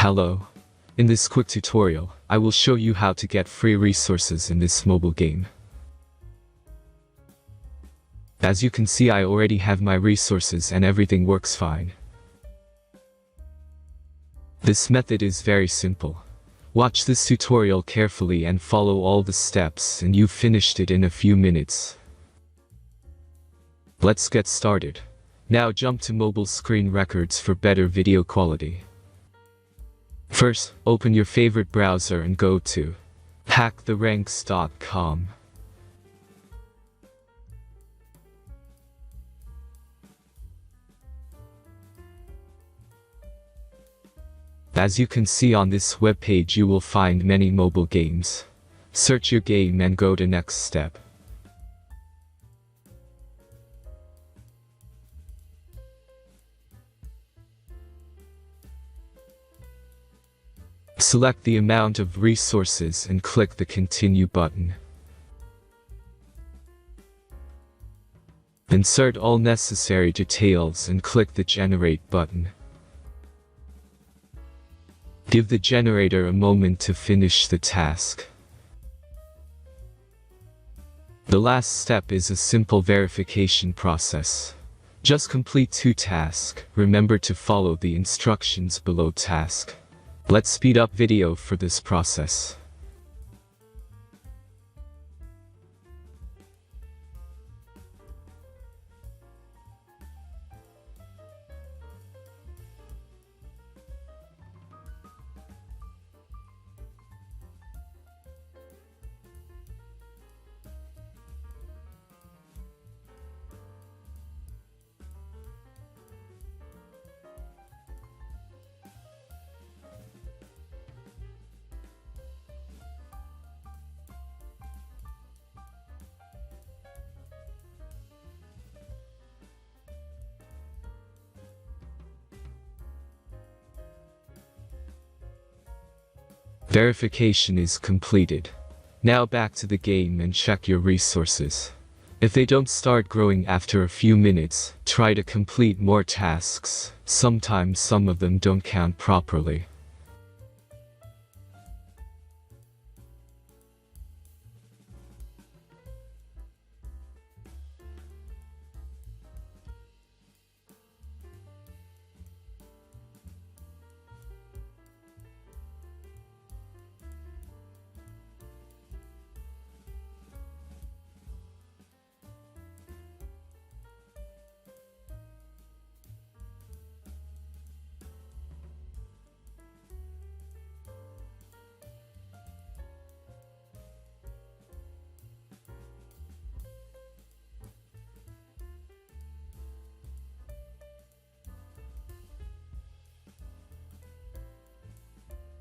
Hello. In this quick tutorial, I will show you how to get free resources in this mobile game. As you can see, I already have my resources and everything works fine. This method is very simple. Watch this tutorial carefully and follow all the steps and you've finished it in a few minutes. Let's get started. Now jump to mobile screen records for better video quality. First, open your favorite browser and go to hacktheranks.com. As you can see on this webpage, you will find many mobile games. Search your game and go to next step. Select the amount of resources and click the Continue button. Insert all necessary details and click the Generate button. Give the generator a moment to finish the task. The last step is a simple verification process. Just complete 2 tasks. Remember to follow the instructions below task. Let's speed up video for this process. Verification is completed. Now back to the game and check your resources. If they don't start growing after a few minutes, try to complete more tasks. Sometimes some of them don't count properly.